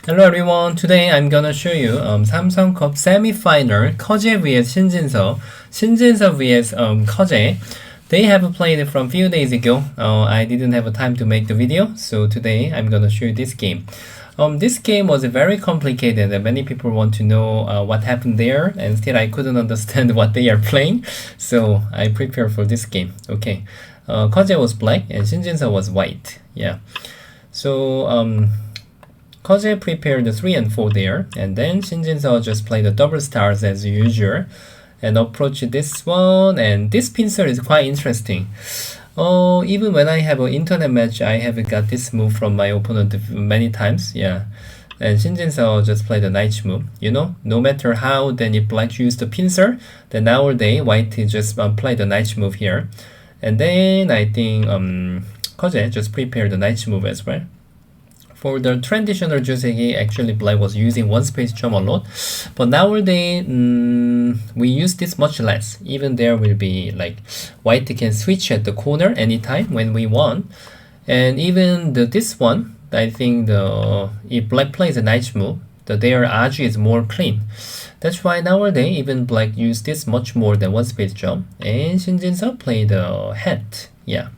Hello everyone. Today I'm gonna show you Samsung Cup semi-final Koje vs Shinjinso. Shinjinso vs Koje. They have played from few days ago. I didn't have time to make the video, so today I'm gonna show you this game. This game was very complicated and many people want to know what happened there, and still I couldn't understand what they are playing, so I prepared for this game. Okay, Koje was black and Shinjinso was white. Yeah, so Koje prepared the 3 and 4 there, and then Shinjinso just played the double stars as usual and approached this one, and this pincer is quite interesting. Even when I have an internet match, I have got this move from my opponent many times, yeah. And Shinjinso just played the knight move, you know, no matter how, then if black used the pincer, then nowadays white just played the knight move here. And then I think Koje just prepared the knight move as well. For the traditional joseki, actually black was using one space jump a lot, but nowadays we use this much less. Even there will be like white can switch at the corner anytime when we want, and even this one, I think if black plays a knight move, their aju is more clean. That's why nowadays even black use this much more than one space jump, and Shinjinso play the hat. Yeah.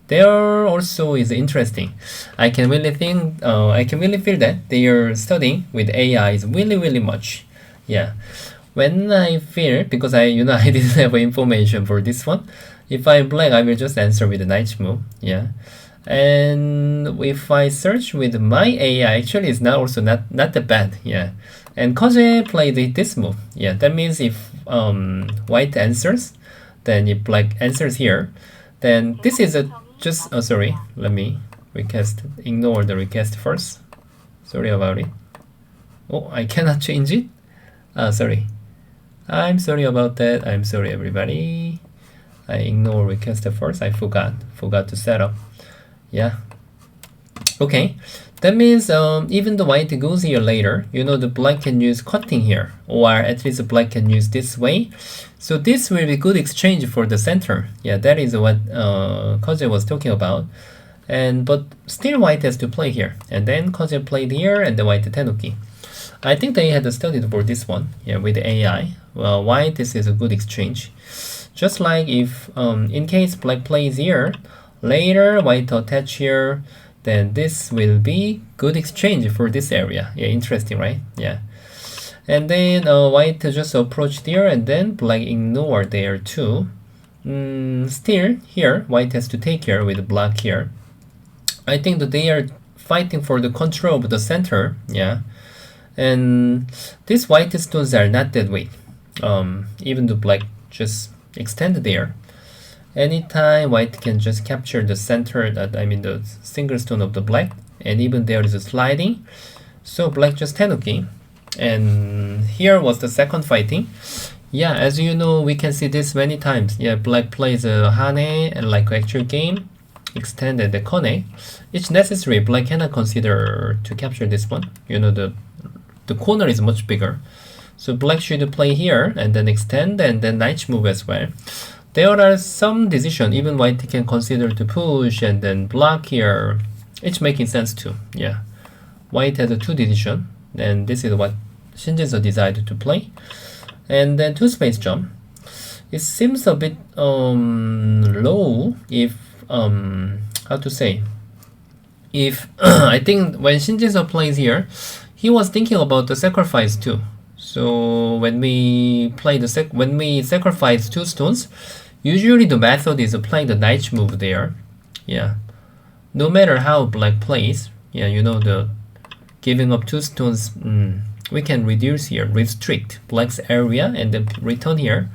There also is interesting. I can really feel that they are studying with AI is really much. Yeah. When I feel, because I I didn't have information for this one. If I'm black, I will just answer with the knight move. Yeah. And if I search with my AI, actually it's not that bad. Yeah. And Koje played this move. Yeah. That means if white answers, then if black answers here, then this is a just sorry, let me ignore the request first. Sorry about it. Oh, I cannot change it. Sorry. I'm sorry about that. I'm sorry everybody. I ignore request first. I forgot to set up. Yeah. Okay. That means even the white goes here later, the black can use cutting here, or at least the black can use this way. So this will be good exchange for the center. Yeah, that is what Koje was talking about. But still white has to play here. And then Koje played here and the white tenuki. I think they had studied for this one, yeah, with the AI. Well, white, this is a good exchange. Just like if in case black plays here, later white attach here, then this will be good exchange for this area. Yeah, interesting, right? Yeah. And then white just approached there, and then black ignore there too. Still, here, white has to take care with black here. I think that they are fighting for the control of the center, yeah. And these white stones are not that weak. Even the black just extend there. Anytime white can just capture the center, the single stone of the black, and even there is a sliding. So black just tenuki. And here was the second fighting. Yeah, as you know, we can see this many times. Yeah, black plays a hane and like actual game, extended the kone. It's necessary. Black cannot consider to capture this one. The corner is much bigger. So black should play here and then extend and then knight move as well. There are some decisions, even white can consider to push and then block here. It's making sense too. Yeah, white has a 2 decision, and this is what Shinjinso decided to play. And then 2 space jump. It seems a bit low if how to say. If I think when Shinjinso plays here, he was thinking about the sacrifice too. So when we sacrifice 2 stones, usually the method is playing the knight move there. Yeah. No matter how black plays, yeah, the giving up 2 stones, we can reduce here, restrict black's area and then return here.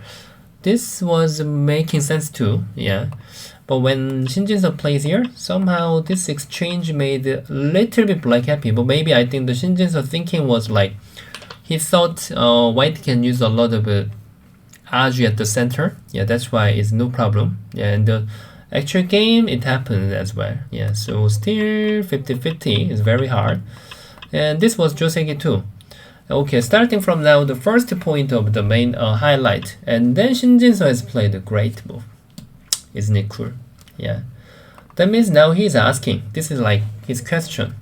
This was making sense too, yeah. But when Shinjinso plays here, somehow this exchange made a little bit black happy. But maybe I think the Shinjinso thinking was like, he thought white can use a lot of aju at the center. Yeah, that's why it's no problem. Yeah, and the actual game, it happened as well. Yeah, so still 50-50 is very hard. And this was joseki too. Okay, starting from now, the first point of the main highlight. And then Shinjinso has played a great move. Isn't it cool? Yeah. That means now he's asking. This is like his question.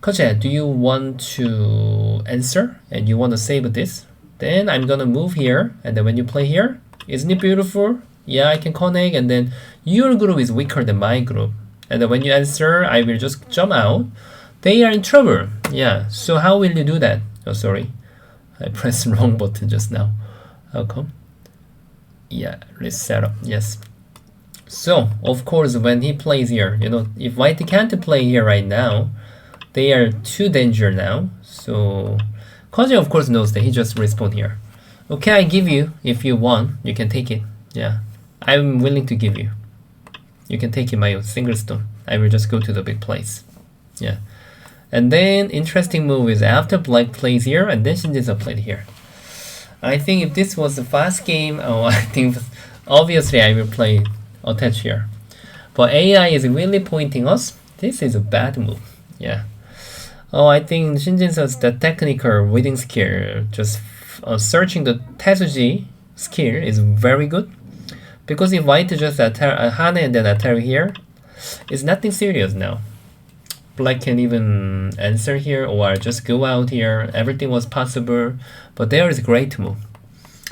Koje, do you want to answer and you want to save this? Then I'm gonna move here, and then when you play here, isn't it beautiful? Yeah, I can connect, and then your group is weaker than my group. And then when you answer, I will just jump out. They are in trouble. Yeah, so how will you do that? Oh, sorry. I pressed the wrong button just now. How come? Yeah, reset up. Yes. So, of course, when he plays here, if white can't play here right now, they are too danger now. So, Koji of course knows that he just respawn here. Okay, I give you. If you want, you can take it. Yeah, I'm willing to give you. You can take it my single stone. I will just go to the big place. Yeah. And then interesting move is after black plays here and then Shinjinso played here. I think if this was a fast game, I think obviously I will play attach here. But AI is really pointing us. This is a bad move. Yeah. I think Shinjinso's the technical reading skill, just searching the Tetsuji skill is very good. Because if white just attack Hane and then attack here, it's nothing serious now. Black can even answer here or just go out here. Everything was possible. But there is a great move.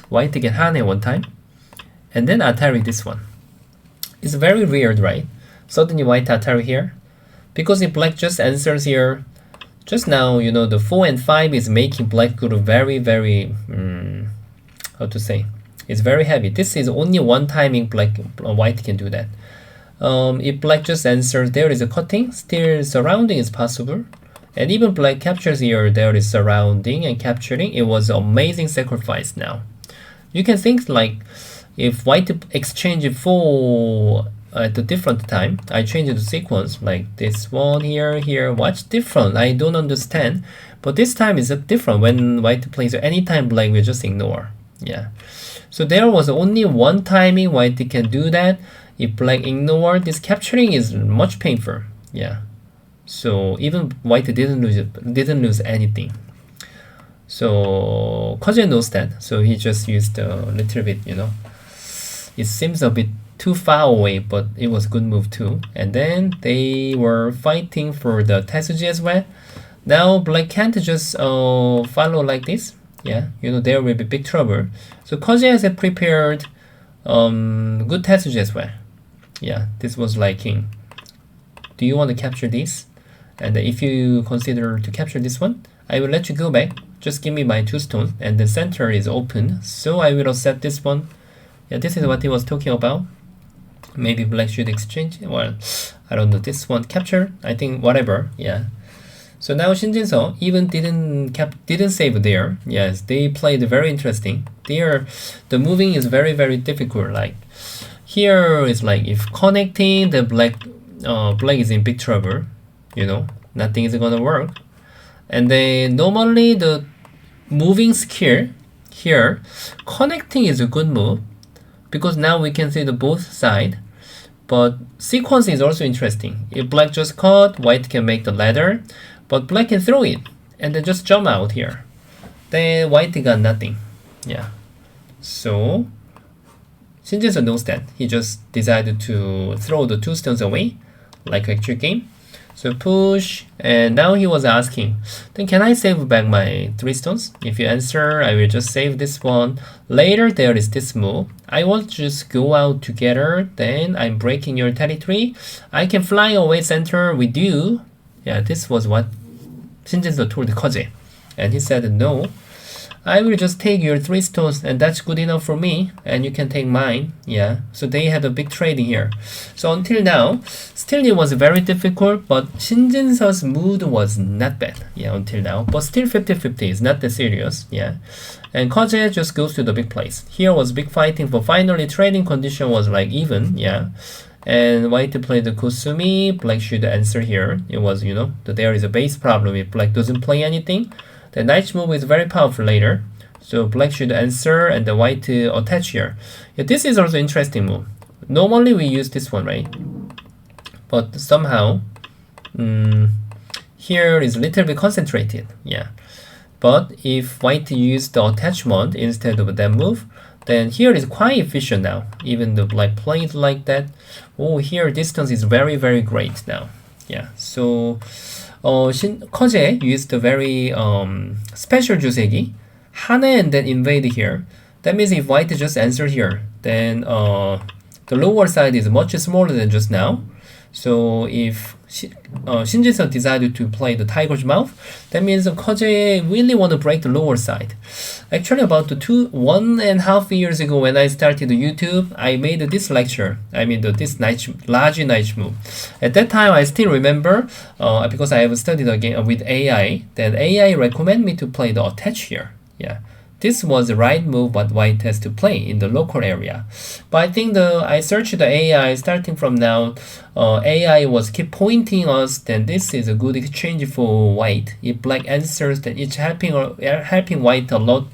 White get Hane one time. And then Atari this one. It's very weird, right? Suddenly white Atari here. Because if black just answers here, just now, the 4 and 5 is making black group very, very, how to say? It's very heavy. This is only one timing white can do that. If black just answers, there is a cutting, still surrounding is possible. And even black captures here, there is surrounding and capturing. It was an amazing sacrifice now. You can think like, if white exchange 4 at a different time, I change the sequence, like this one here, what's different? I don't understand. But this time is different. When white plays anytime black will just ignore. Yeah. So there was only one timing white can do that. If black ignore, this capturing is much painful. Yeah. So even white didn't lose anything. So Koji knows that. So he just used a little bit, It seems a bit too far away, but it was a good move too. And then they were fighting for the Tetsuji as well. Now black can't just follow like this. Yeah, there will be big trouble. So Koji has prepared good Tetsuji as well. Yeah, this was like king. Do you want to capture this? And if you consider to capture this one, I will let you go back. Just give me my 2 stones, and the center is open. So I will accept this one. Yeah, this is what he was talking about. Maybe black should exchange. Well, I don't know. This one capture. I think whatever. Yeah. So now Shinjinso even didn't save there. Yes, they played very interesting. There, the moving is very, very difficult. Like here is like if connecting, the black is in big trouble. Nothing is gonna work. And then normally the moving skill here, connecting is a good move because now we can see the both side. But sequence is also interesting. If black just cut, white can make the ladder. But black can throw it and then just jump out here. Then white got nothing. Yeah. So Shinjinso knows that. He just decided to throw the 2 stones away, like actual game. So push, and now he was asking, then can I save back my 3 stones? If you answer, I will just save this one. Later there is this move. I want to just go out together, then I'm breaking your territory. I can fly away center with you. Yeah, this was what Shinjinso told Koji. And he said, no, I will just take your 3 stones and that's good enough for me. And you can take mine. Yeah, so they had a big trading here. So until now, still it was very difficult, but Shinjinso's mood was not bad. Yeah, until now. But still 50-50 is not that serious. Yeah. And Koji just goes to the big place. Here was big fighting, but finally trading condition was like even. Yeah. And white played the Kusumi, black should answer here. It was, that there is a base problem if black doesn't play anything. The knight move is very powerful later. So black should answer and the white attach here. Yeah, this is also interesting move. Normally we use this one, right? But somehow, here is a little bit concentrated. Yeah. But if white use the attachment instead of that move, then here is quite efficient now. Even the black played like that. Oh, here distance is very, very great now. Yeah, so Koje used a very special 주세기 하나 and then invade here. That means if white just answer here, then the lower side is much smaller than just now. So if Shinji-san decided to play the tiger's mouth, that means Koje really want to break the lower side. Actually, about 1.5 years ago when I started YouTube, I made this lecture. I mean, this large knight move. At that time, I still remember, because I have studied again with AI, that AI recommend me to play the attach here. Yeah. This was the right move what white has to play in the local area. But I think I searched the AI starting from now. AI was keep pointing us then this is a good exchange for white. If black answers, then it's helping white a lot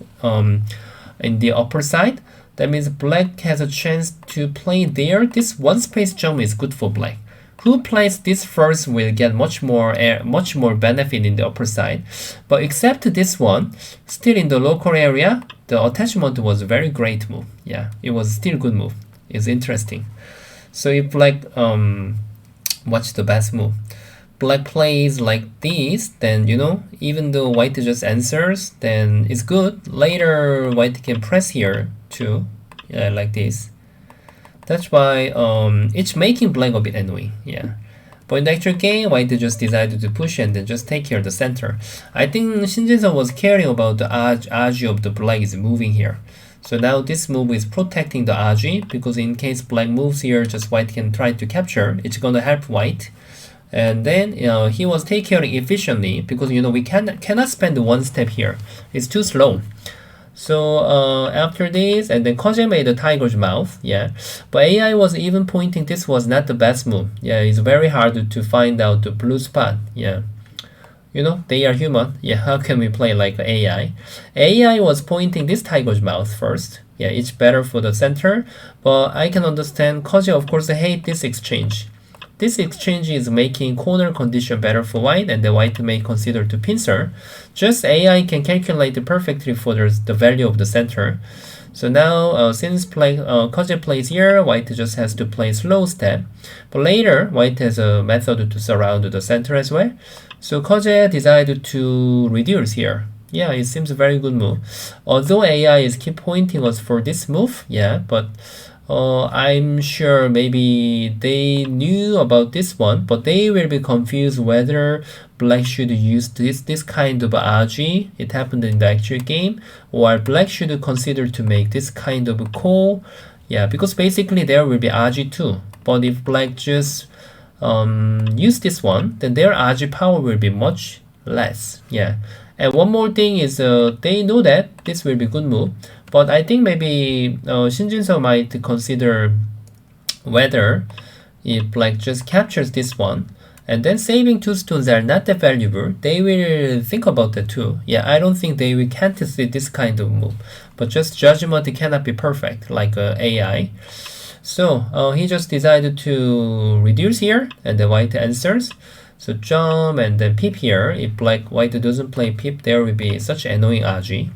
in the upper side. That means black has a chance to play there. This one space jump is good for black. Who plays this first will get much more benefit in the upper side. But except this one, still in the local area, the attachment was a very great move. Yeah, it was still good move. It's interesting. So if black watch the best move. Black plays like this, then even though white just answers, then it's good. Later white can press here too. Yeah, like this. That's why it's making black a bit annoying, yeah. But in the actual game, white just decided to push and then just take care of the center. I think Shinji-san was caring about the Aji of the black is moving here. So now this move is protecting the Aji, because in case black moves here, just white can try to capture. It's gonna help white. And then he was taking care efficiently, because we cannot spend one step here. It's too slow. So after this, and then Koje made the tiger's mouth, yeah. But AI was even pointing this was not the best move. Yeah, it's very hard to find out the blue spot, yeah. They are human. Yeah, how can we play like AI? AI was pointing this tiger's mouth first. Yeah, it's better for the center. But I can understand Koje, of course, hate this exchange. This exchange is making corner condition better for white, and the white may consider to pincer. Just AI can calculate perfectly for the value of the center. So now, since Koje plays here, white just has to play slow step. But later, white has a method to surround the center as well. So Koje decided to reduce here. Yeah, it seems a very good move. Although AI is keep pointing us for this move, yeah, but I'm sure maybe they knew about this one, but they will be confused whether black should use this kind of Aji, it happened in the actual game, or black should consider to make this kind of call. Yeah, because basically there will be Aji too. But if black just use this one, then their Aji power will be much less. Yeah. And one more thing is they know that this will be good move. But I think maybe Shinjin-seo might consider whether if black just captures this one, and then saving 2 stones are not that valuable, they will think about that too. Yeah, I don't think they can't see this kind of move. But just judgment cannot be perfect, like AI. So he just decided to reduce here, and the white answers. So jump and then pip here. If white doesn't play pip, there will be such annoying Aji,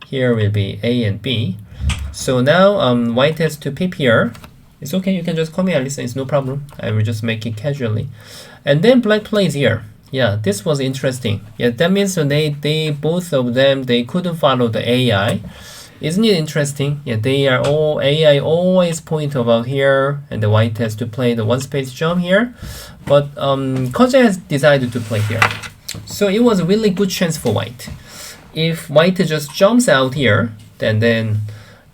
Here will be A and B. So now white has to pip here. It's okay, you can just call me Alisa, it's no problem. I will just make it casually. And then black plays here. Yeah, this was interesting. Yeah, that means they both of them, they couldn't follow the AI. Isn't it interesting? Yeah, they are all AI always point about here, and the white has to play the one space jump here. But Koje has decided to play here. So it was a really good chance for white. If white just jumps out here, then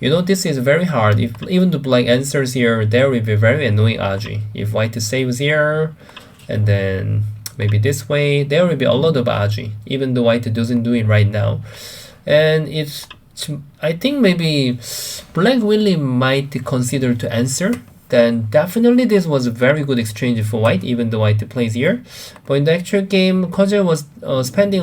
this is very hard. If even the black answers here, there will be very annoying Aji. If white saves here, and then maybe this way, there will be a lot of Aji, even though white doesn't do it right now. And I think maybe black really might consider to answer. Then definitely this was a very good exchange for white, even though white plays here. But in the actual game, Koje was spending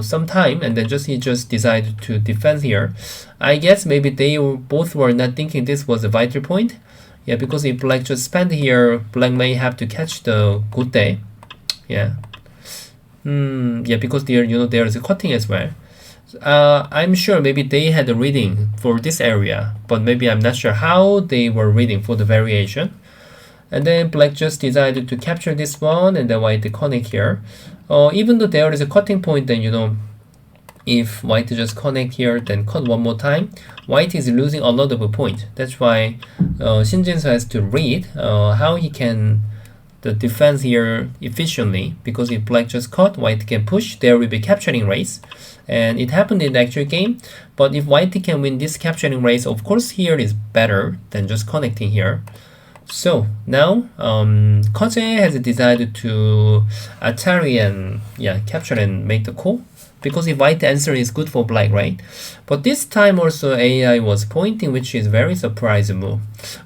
some time, and then he just decided to defend here. I guess maybe they both were not thinking this was a vital point. Yeah, because if black just spend here, black may have to catch the good day. Yeah. Yeah, because there is a cutting as well. I'm sure maybe they had a reading for this area, but maybe I'm not sure how they were reading for the variation. and then black just decided to capture this one, and then white connect here. Even though there is a cutting point, then if white just connect here, then cut one more time, white is losing a lot of a point. That's why Shin Jinsheo has to read how he can the defense here efficiently, because if black just cut, white can push, there will be capturing race. And it happened in the actual game, but if white can win this capturing race, of course here is better than just connecting here. So now Koje has decided to Atari and capture and make the call, because if white answer is good for black, right? But this time also AI was pointing, which is very surprising move.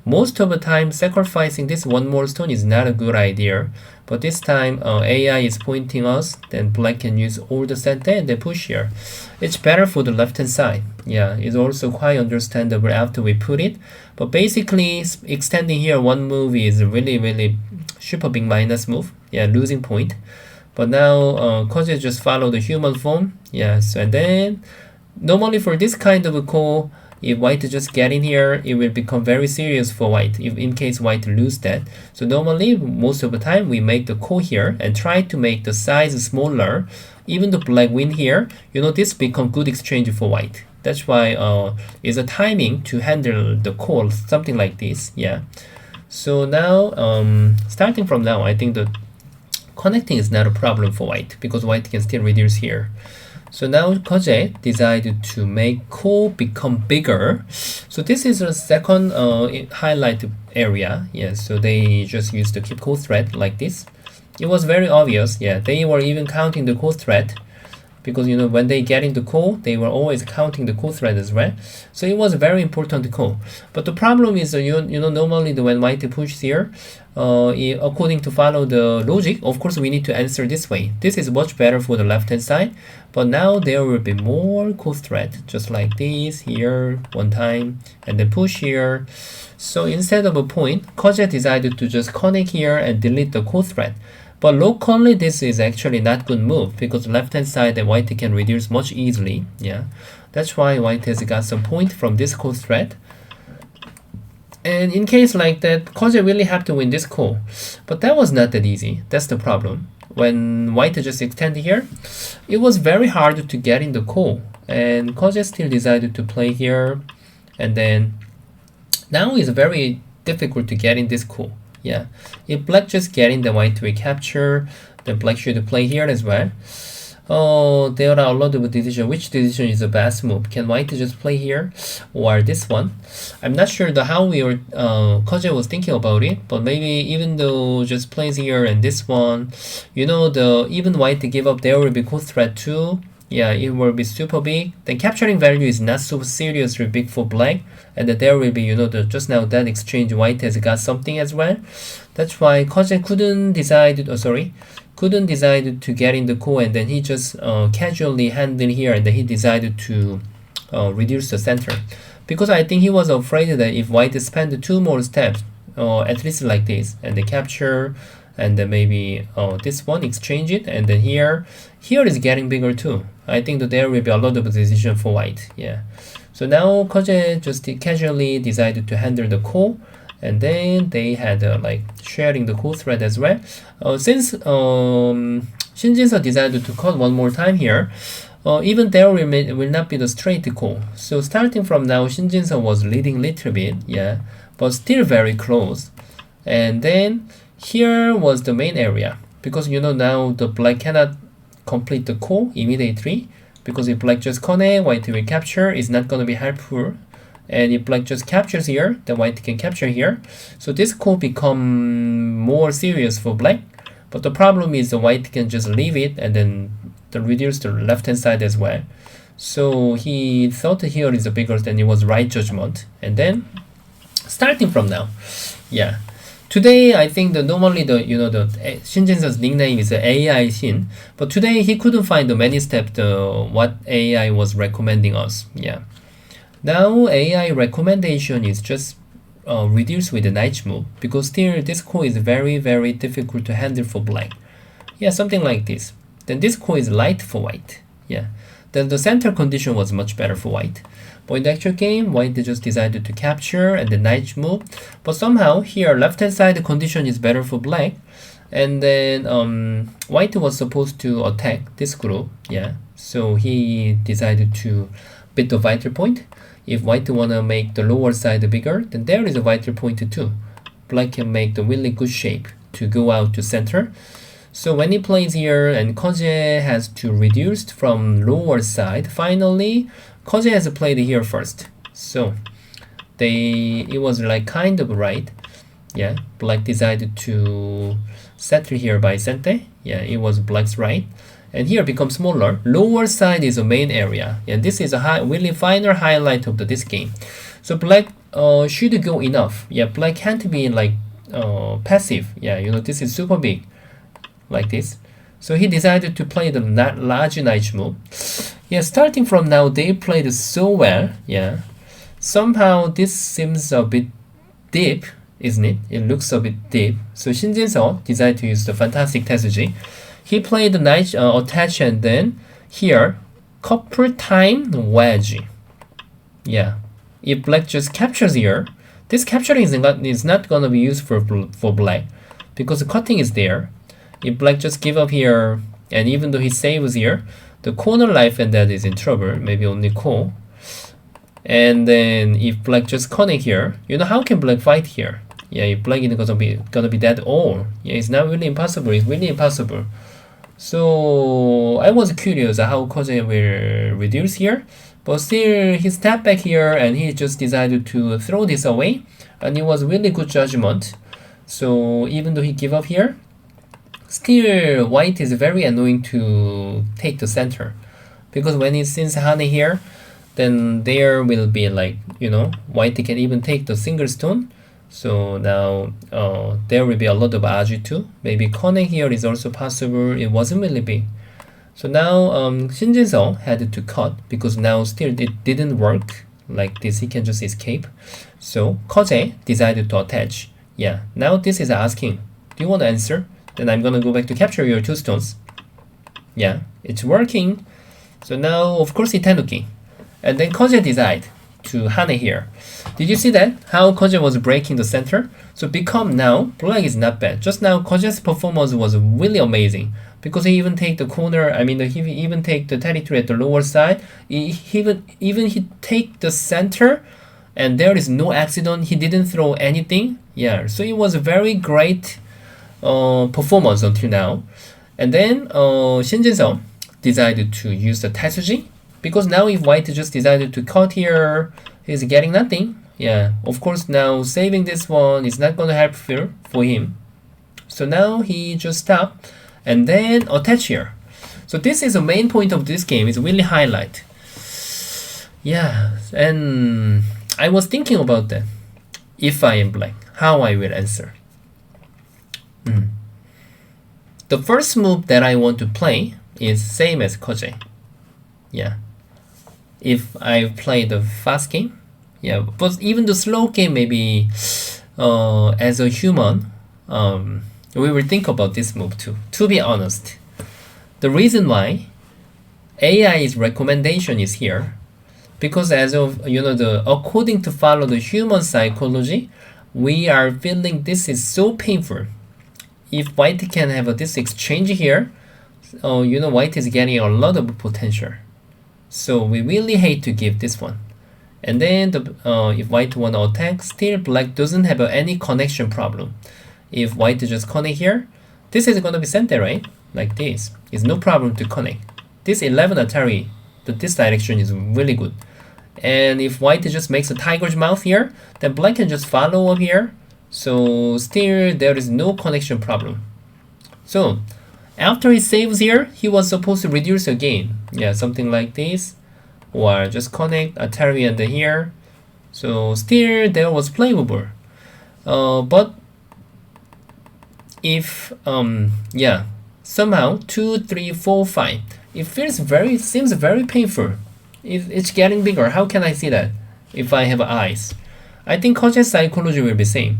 Most of the time sacrificing this one more stone is not a good idea, but this time AI is pointing us, then black can use all the center and then push here. It's better for the left hand side. Yeah, it's also quite understandable after we put it, but basically extending here one move is really super big minus move. Yeah, losing point. But now Koje just follow the human form. Yes, and then normally for this kind of a call, if white just get in here, it will become very serious for white if in case white lose that. So normally most of the time we make the call here and try to make the size smaller. Even though black win here, this become good exchange for white. That's why it's a timing to handle the call, something like this. Yeah. So now starting from now, I think the connecting is not a problem for white, because white can still reduce here. So now Koje decided to make call become bigger. So this is a second highlight area. Yeah, so they just used the keep call thread like this. It was very obvious. Yeah, they were even counting the call thread, because when they get into call, they were always counting the call thread as well. So it was a very important call. But the problem is normally when white pushes here, according to follow the logic, of course we need to answer this way. This is much better for the left hand side, but now there will be more call thread, just like this here one time, and then push here. So instead of a point, Koje decided to just connect here and delete the call thread. But locally, this is actually not good move, because left hand side the white can reduce much easily. Yeah, that's why white has got some point from this call thread. And in case like that, Koje really have to win this call, but that was not that easy. That's the problem. When white just extended here, it was very hard to get in the call, and Koje still decided to play here, and then now it's very difficult to get in this call. Yeah, if black just get in, the white will capture, then black should play here as well. Oh, there are a lot of decisions. Which decision is the best move? Can white just play here or this one? I'm not sure how Koje was thinking about it, but maybe even though just plays here and this one, even white give up, there will be call threat too. Yeah, it will be super big. Then capturing value is not so seriously big for black, and then there will be just now that exchange white has got something as well. That's why Koje couldn't decide to get in the call, and then he just casually handled here, and then he decided to reduce the center, because I think he was afraid that if white spend 2 more steps, at least like this, and they capture, and then maybe this one exchange it, and then here is getting bigger too. I think that there will be a lot of decision for white. Yeah, so now Koje just casually decided to handle the call, and then they had like sharing the call thread as well. Since Shin Jinsheo decided to cut one more time here, even there will not be the straight call. So starting from now, Shin Jinsheo was leading little bit, yeah, but still very close. And then here was the main area, because now the black cannot complete the call immediately, because if black just connect, white will capture, is not going to be helpful. And if black just captures here, then white can capture here. So this call become more serious for black. But the problem is the white can just leave it and then reduce the left hand side as well. So he thought here is bigger than it was right judgment. And then starting from now, yeah. Today, I think normally Shin Jinsheo's nickname is AI Shin, but today he couldn't find many steps what AI was recommending us. Yeah. Now AI recommendation is just reduced with the knight move, because still this call is very difficult to handle for black. Yeah, something like this. Then this call is light for white. Yeah. then the center condition was much better for white. But in the actual game, white just decided to capture and the knight move. But somehow here, left hand side condition is better for black. And then white was supposed to attack this group, yeah. So he decided to beat the vital point. If white wanna make the lower side bigger, then there is a vital point too. Black can make the really good shape to go out to center. So when he plays here and Koje has to reduce from lower side, finally Koje has played here first. So it was like kind of right. Yeah, black decided to settle here by center. Yeah, it was black's right. And here becomes smaller. Lower side is the main area. Yeah, this is a really final highlight of this game. So black should go enough. Yeah, black can't be like passive. Yeah, you know, this is super big. Like this. So he decided to play the large knight move. Yeah, starting from now, they played so well. Yeah. Somehow this seems a bit deep, isn't it? It looks a bit deep. So Shin Jinsheo decided to use the fantastic strategy. He played the knight attach and then here, couple time wedge. Yeah. If black just captures here, this capturing is not going to be useful for black because the cutting is there. If black just give up here, and even though he saves here, the corner life and that is in trouble, maybe only core. And then if black just connect here, you know how can black fight here? Yeah, if black is gonna be dead all. Yeah, it's not really impossible. It's really impossible. So I was curious how Koje will reduce here, but still he stepped back here and he just decided to throw this away, and it was really good judgment. So even though he give up here, still white is very annoying to take the center, because when it sees Hane here, then there will be like, you know, white can even take the single stone. So now there will be a lot of agi too. Maybe connect here is also possible. It wasn't really big. So now Shin Jinsheo had to cut because now still it didn't work like this. He can just escape. So Koje decided to attach. Yeah, now this is asking, do you want to answer? Then I'm gonna go back to capture your two stones. Yeah, it's working. So now of course he tenuki. And then Koje decide to Hane here. Did you see that? How Koje was breaking the center? So become now, black is not bad. Just now Koje's performance was really amazing. Because he even take the corner, I mean he even take the territory at the lower side. He take the center and there is no accident. He didn't throw anything. Yeah, so it was a very great performance until now. And then Shin Jinsheo decided to use the Tetsuji. Because now if white just decided to cut here, he's getting nothing. Yeah, of course now saving this one is not going to help for him. So now he just stopped and then attach here. So this is the main point of this game. It's really highlight. Yeah, and I was thinking about that. If I am black, how I will answer. The first move that I want to play is same as Koje. Yeah. If I play the fast game, yeah, but even the slow game, maybe as a human, we will think about this move too. To be honest, the reason why AI's recommendation is here, because as of according to follow the human psychology, we are feeling this is so painful. If white can have this exchange here, white is getting a lot of potential. So we really hate to give this one. And then if white want to attack, still black doesn't have any connection problem. If white just connect here, this is going to be center, right? Like this. It's no problem to connect. This 11 Atari, this direction is really good. And if white just makes a tiger's mouth here, then black can just follow up here. So still there is no connection problem. So after he saves here, he was supposed to reduce again. Yeah, something like this. Or just connect Atari and here. So still there was playable. But if somehow 2, 3, 4, 5, it seems very painful. It's getting bigger. How can I see that if I have eyes? I think Koje's psychology will be same.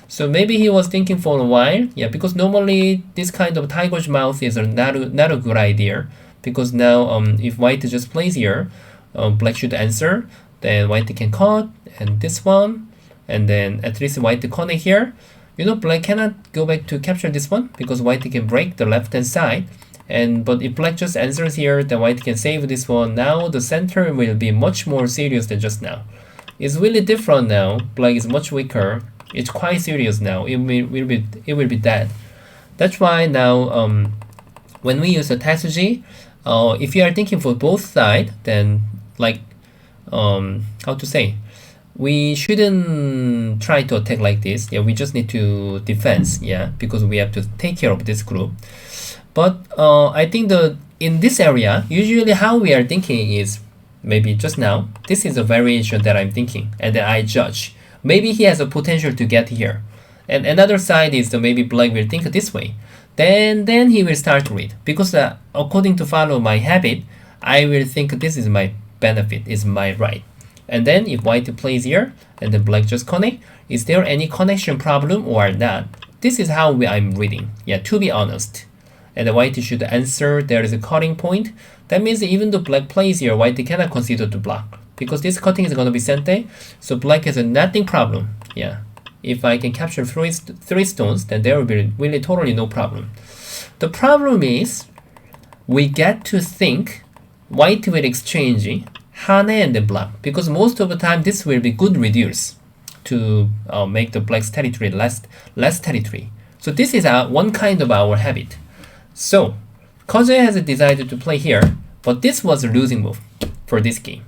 So maybe he was thinking for a while, yeah, because normally this kind of tiger's mouth is not a good idea. because now if white just plays here, black should answer, then white can cut, and this one, and then at least white connect here. You know, black cannot go back to capture this one because white can break the left hand side. But if black just answers here, then white can save this one. Now the center will be much more serious than just now. It's really different now. Black is much weaker. It's quite serious now. It will be dead. That's why now when we use the strategy, if you are thinking for both sides, then like how to say, we shouldn't try to attack like this. Yeah, we just need to defense. Yeah, because we have to take care of this group. But I think in this area, usually how we are thinking is maybe just now, this is a variation that I'm thinking, and then I judge. Maybe he has a potential to get here. And another side is that maybe black will think this way. Then he will start to read. Because according to follow my habit, I will think this is my benefit, is my right. And then if white plays here, and then black just connect, is there any connection problem or not? This is how I'm reading. Yeah, to be honest. And the white should answer there is a cutting point. That means even though black plays here, white cannot consider to block. Because this cutting is going to be sente, so black has a nothing problem. Yeah. If I can capture three stones, then there will be really totally no problem. The problem is, we get to think white will exchange hane and the block. Because most of the time, this will be good reduce to make the black's territory less territory. So this is one kind of our habit. So, Koje has decided to play here, but this was a losing move for this game.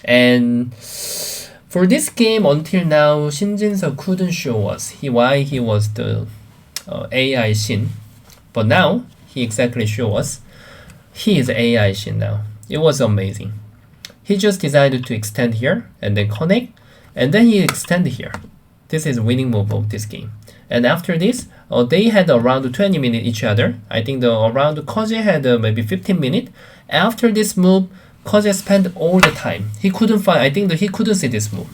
And for this game, until now, Shinjinso couldn't show us why he was the AI Shin. But now, he exactly showed us he is AI Shin now. It was amazing. He just decided to extend here, and then connect, and then he extended here. This is winning move of this game. And after this, they had around 20 minutes each other. I think around Koje had maybe 15 minutes. After this move, Koje spent all the time. He couldn't find, I think that he couldn't see this move.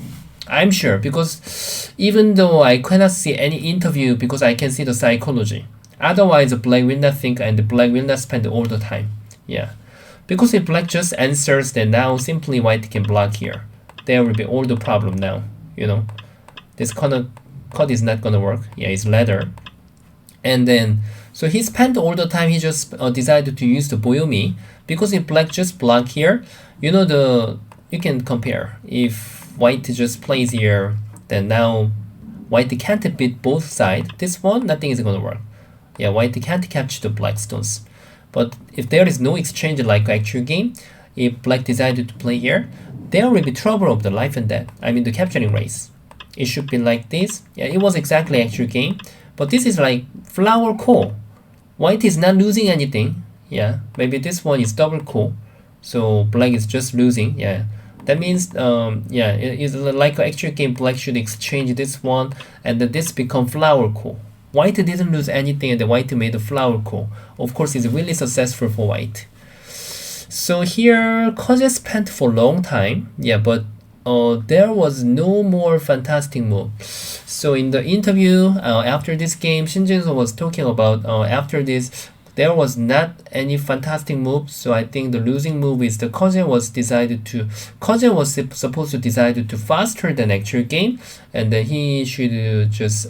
I'm sure, because even though I cannot see any interview because I can see the psychology. Otherwise, black will not think and black will not spend all the time. Yeah. Because if black just answers, then now simply white can block here. There will be all the problem now, you know. This kind of cut is not gonna work. Yeah, it's leather. And then, so he spent all the time, he just decided to use the Boyomi, because if black just block here, you know, you can compare. If white just plays here, then now white can't beat both sides. This one, nothing is gonna work. Yeah, white can't capture the black stones. But if there is no exchange like actual game, if black decided to play here, there will be trouble of the life and death. I mean the capturing race. It should be like this. Yeah, it was exactly actual game. But this is like flower core. White is not losing anything. Yeah, maybe this one is double core. So black is just losing. Yeah, that means yeah, it is like an actual game. Black should exchange this one, and then this become flower core. White didn't lose anything, and the white made a flower core. Of course, it's really successful for white. So here, Koje spent for a long time. Yeah, but there was no more fantastic move. So in the interview after this game, Shinjinso was talking about after this, there was not any fantastic move. So I think the losing move is the Koje was supposed to decide to faster than actual game, and then he should just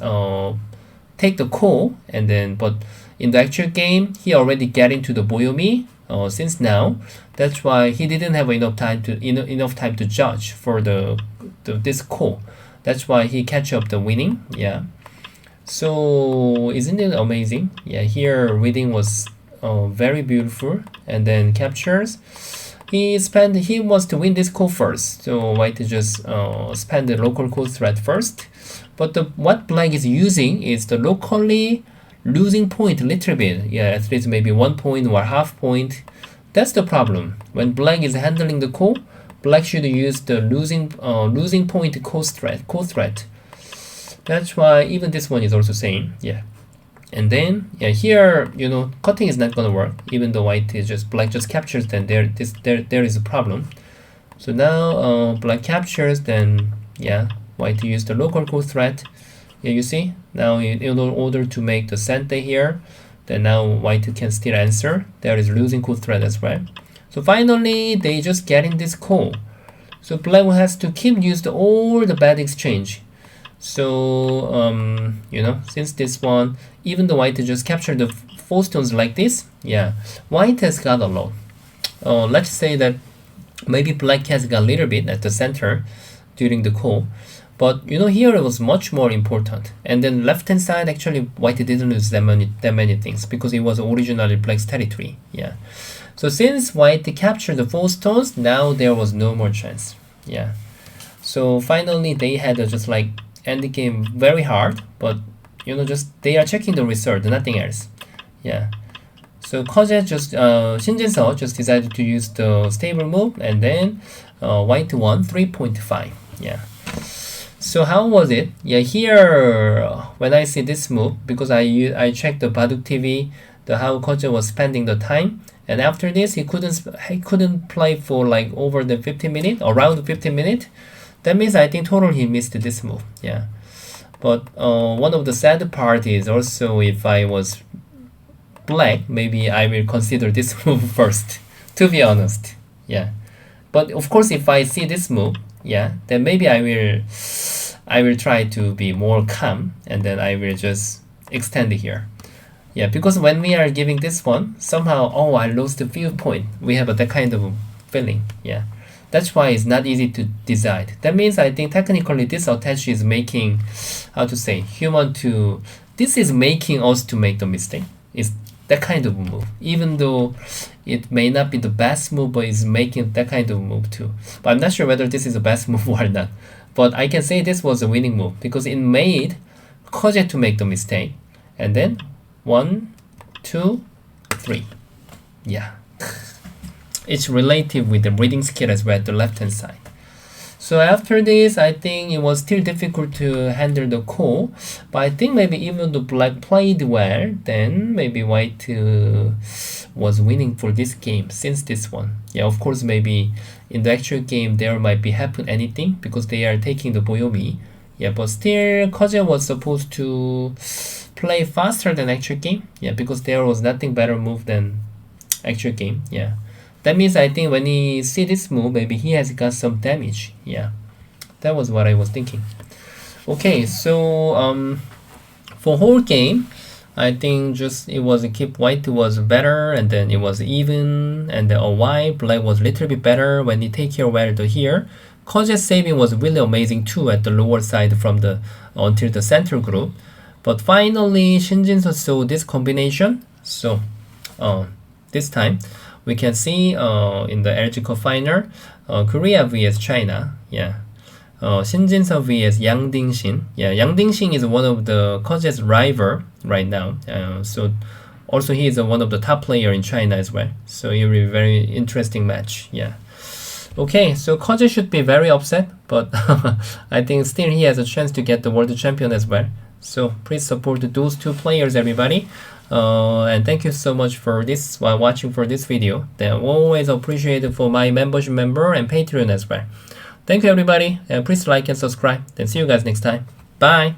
take the call, and then but in the actual game he already get into the Boyomi since now. That's why he didn't have enough time to judge for this call. That's why he catch up the winning. Yeah. So isn't it amazing? Yeah. Here reading was very beautiful, and then captures. He wants to win this call first. So white just spend the local call threat first. But what black is using is the locally losing point a little bit. Yeah, at least maybe 1 point or half point. That's the problem. When black is handling the call, black should use the losing point call threat. That's why even this one is also same. Yeah. And then yeah, here you know cutting is not gonna work. Even though white is just black just captures, then there is a problem. So now black captures, then yeah, white use the local call threat. Yeah, you see now in order to make the sente here, then now white can still answer. There is losing cool threat as well. So finally, they just get in this call. So black has to keep used all the bad exchange. So, you know, since this one, even though white just captured the 4 stones like this, yeah, white has got a lot. Let's say that maybe black has got a little bit at the center during the call. But, you know, here it was much more important. And then left-hand side, actually, white didn't lose that many things because it was originally black's territory. Yeah. So since white captured the 4 stones, now there was no more chance. Yeah. So finally, they had just like end the game very hard, but you know, just they are checking the result, nothing else. Yeah. So Koje just Shinjinso just decided to use the stable move, and then white won 3.5. Yeah. So how was it? Yeah, here when I see this move, because I checked the Baduk TV, the how Koje was spending the time, and after this he couldn't play for like over the 15 minutes, around 15 minutes. That means I think total he missed this move. Yeah. But one of the sad part is also if I was black, maybe I will consider this move first, to be honest. Yeah. But of course, if I see this move, yeah, then maybe I will try to be more calm, and then I will just extend it here. Yeah, because when we are giving this one, somehow, oh, I lost the viewpoint. We have that kind of feeling. Yeah. That's why it's not easy to decide. That means I think technically this attach is making, how to say, this is making us to make the mistake. It's that kind of move. Even though it may not be the best move, but it's making that kind of move too. But I'm not sure whether this is the best move or not. But I can say this was a winning move because it made Koje to make the mistake. And then 1, 2, 3. Yeah. It's relative with the reading skill as well at the left hand side. So after this, I think it was still difficult to handle the call, but I think maybe even though black played well, then maybe white was winning for this game since this one. Yeah, of course, maybe in the actual game there might be happen anything because they are taking the Boyomi. Yeah, but still Koje was supposed to play faster than actual game. Yeah, because there was nothing better move than actual game. Yeah. That means I think when he see this move, maybe he has got some damage. Yeah, that was what I was thinking. Okay, so for whole game, I think just it was a keep white was better, and then it was even, and then a white black was little bit better when he take care well to here. Koje's saving was really amazing too at the lower side from the until the center group, but finally Shinjin saw this combination. So this time we can see in the LG Cup final, Korea vs China. Yeah, Shinjinso vs Yang Ding-shin. Yeah, Yang Ding-shin is one of the Koje's rival right now. So also he is one of the top player in China as well. So it will be a very interesting match. Yeah. Okay, so Koje should be very upset, but I think still he has a chance to get the world champion as well. So please support those two players, everybody. And thank you so much for this while watching for this video. Then always appreciate it for my membership member and Patreon as well. Thank you everybody, and please like and subscribe. Then see you guys next time. Bye.